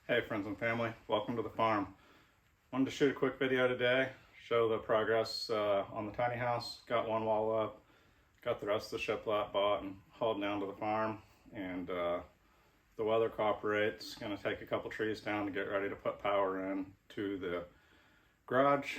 Hey friends and family, welcome to the farm. Wanted to shoot a quick video today, show the progress on the tiny house. Got one wall up, got the rest of the shiplap bought and hauled down to the farm, and the weather cooperates. Going to take a couple trees down to get ready to put power in to the garage.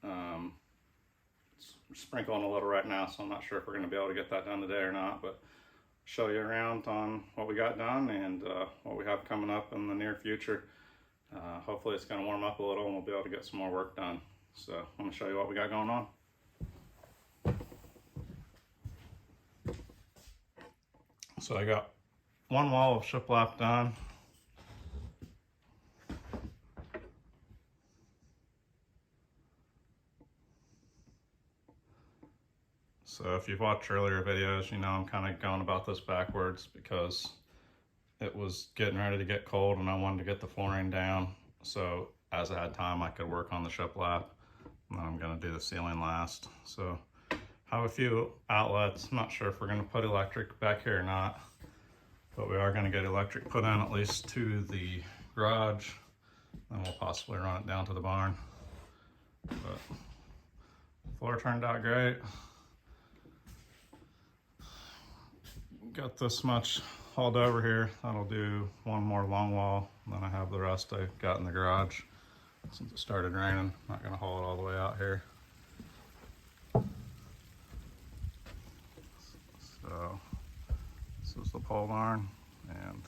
It's sprinkling a little right now, so I'm not sure if we're going to be able to get that done today or not, but show you around on what we got done and what we have coming up in the near future. Hopefully it's going to warm up a little and we'll be able to get some more work done. So I'm going to show you what we got going on. So I got one wall of shiplap done. So if you've watched earlier videos, you know I'm kind of going about this backwards because it was getting ready to get cold and I wanted to get the flooring down. So as I had time, I could work on the shiplap, and then I'm going to do the ceiling last. So I have a few outlets. I'm not sure if we're going to put electric back here or not, but we are going to get electric put in at least to the garage, and we'll possibly run it down to the barn. But the floor turned out great. Got this much hauled over here. That'll do one more long wall, and then I have the rest I got in the garage. Since it started raining, not gonna haul it all the way out here. So this is the pole barn, and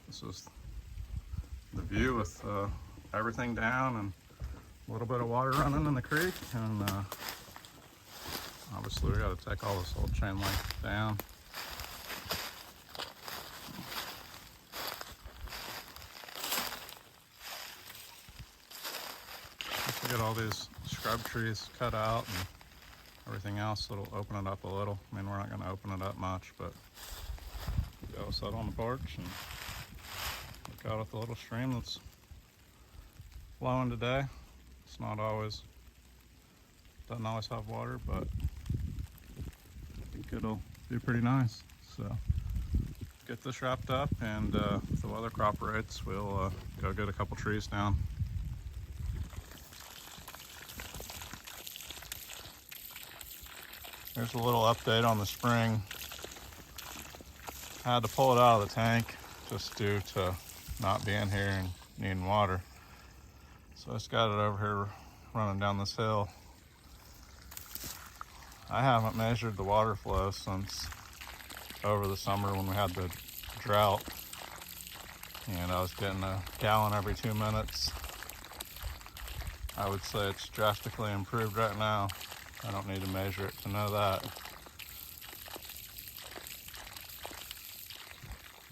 this is the view with everything down and a little bit of water running in the creek. And obviously we got to take all this old chain link down. Get all these scrub trees cut out and everything else, it'll open it up a little. I mean, we're not going to open it up much, but go sit on the porch and look out at the little stream that's flowing today. It's not always, doesn't always have water, but I think it'll be pretty nice. So get this wrapped up, and if the weather cooperates, we'll go get a couple trees down. Here's a little update on the spring. I had to pull it out of the tank just due to not being here and needing water. So I just got it over here running down this hill. I haven't measured the water flow since over the summer when we had the drought, and I was getting a gallon every 2 minutes. I would say it's drastically improved right now. I don't need to measure it to know that.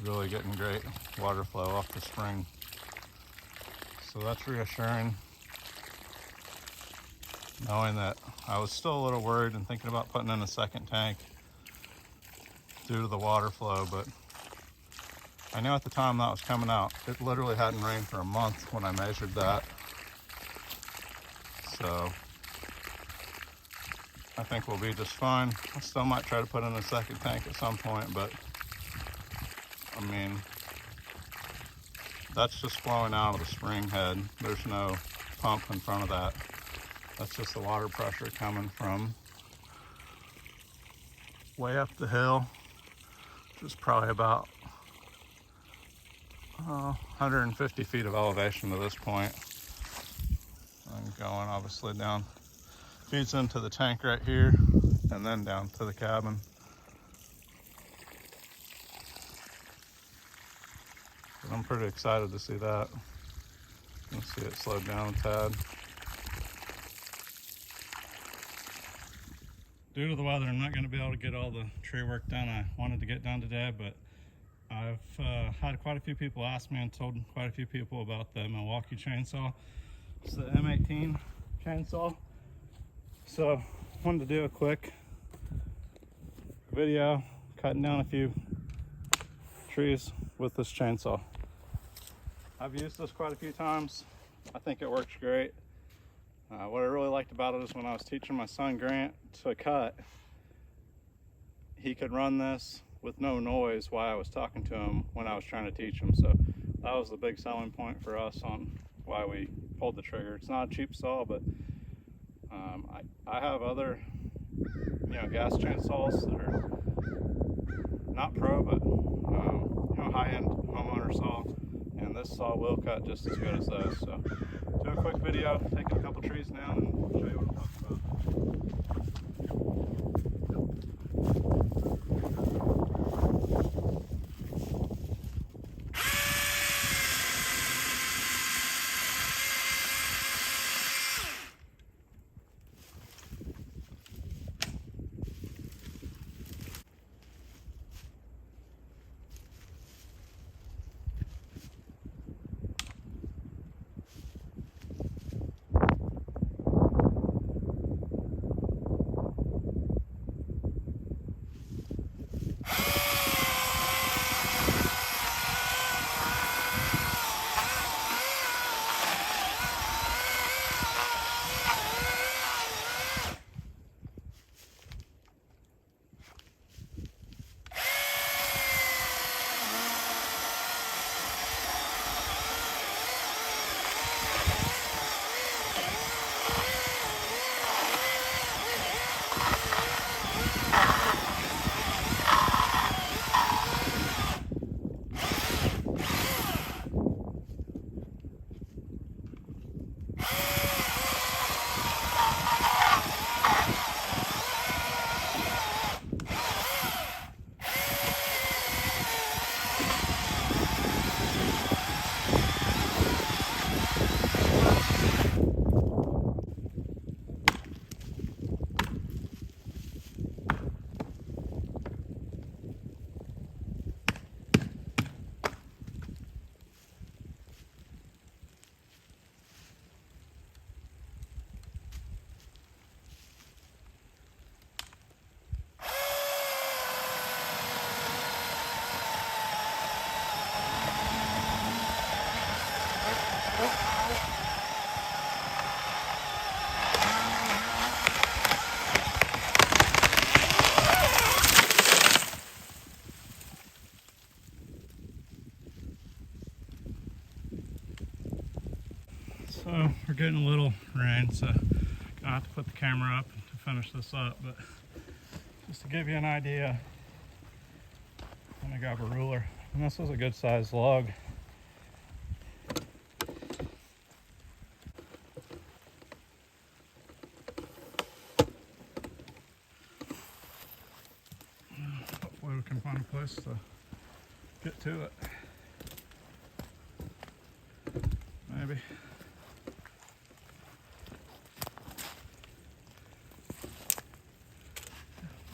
Really getting great water flow off the spring. So that's reassuring, knowing that I was still a little worried and thinking about putting in a second tank due to the water flow, but I knew at the time that was coming out. It literally hadn't rained for a month when I measured that. So I think we'll be just fine. I still might try to put in a second tank at some point, but I mean, that's just flowing out of the spring head. There's no pump in front of that. That's just the water pressure coming from way up the hill, which is probably about 150 feet of elevation to this point. I'm going obviously down, feeds into the tank right here, and then down to the cabin. But I'm pretty excited to see that. You'll see it slowed down a tad. Due to the weather, I'm not going to be able to get all the tree work done I wanted to get done today, but I've had quite a few people ask me and told quite a few people about the Milwaukee chainsaw. It's the M18 Chainsaw. So wanted to do a quick video cutting down a few trees with this chainsaw. I've used this quite a few times. I think it works great. What I really liked about it is when I was teaching my son Grant to cut, he could run this with no noise while I was talking to him when I was trying to teach him. So that was the big selling point for us on why we pulled the trigger. It's not a cheap saw, but I have other, gas chainsaws that are not pro, but high-end homeowner saw, and this saw will cut just as good as those. So do a quick video taking a couple trees down and show you what I'm talking about. So we're getting a little rain, so I have to put the camera up to finish this up, but just to give you an idea, I'm gonna grab a ruler, and this is a good sized log. Hopefully we can find a place to get to it. Maybe.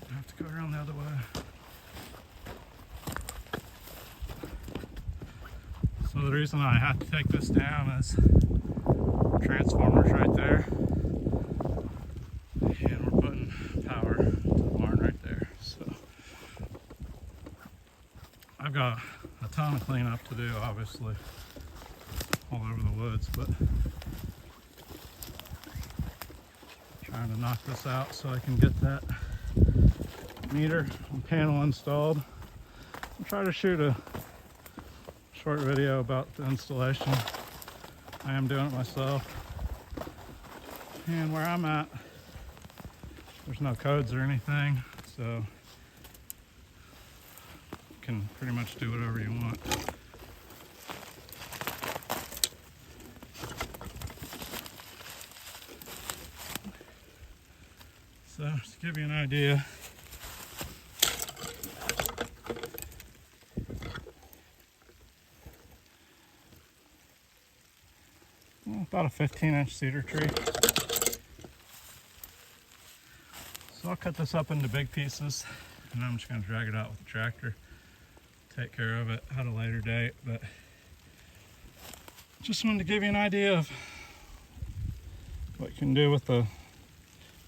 I have to go around the other way. So the reason I have to take this down is transformers right there, and we're putting power to the barn right there. So I've got a ton of cleanup to do, obviously, all over the woods, but trying to knock this out so I can get that meter and panel installed. I'll try to shoot a short video about the installation. I am doing it myself, and where I'm at, there's no codes or anything, so you can pretty much do whatever you want. So just to give you an idea, about a 15-inch cedar tree. So I'll cut this up into big pieces, and I'm just going to drag it out with the tractor, take care of it at a later date. But just wanted to give you an idea of what you can do with the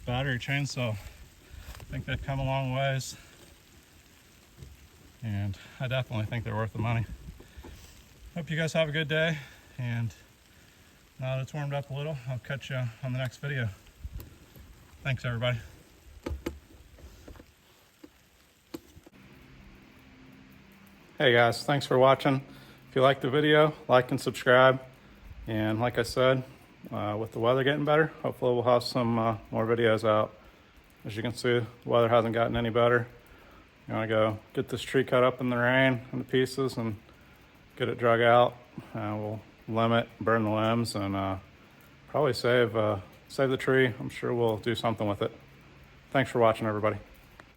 battery chainsaw. I think they've come a long ways, and I definitely think they're worth the money. Hope you guys have a good day, and now that it's warmed up a little, I'll catch you on the next video. Thanks, everybody. Hey guys, thanks for watching. If you like the video, like and subscribe. And like I said, with the weather getting better, hopefully we'll have some more videos out. As you can see, the weather hasn't gotten any better. I'm gonna go get this tree cut up in the rain into pieces and get it drug out. We'll limb it, burn the limbs, and probably save the tree. I'm sure we'll do something with it. Thanks for watching, everybody.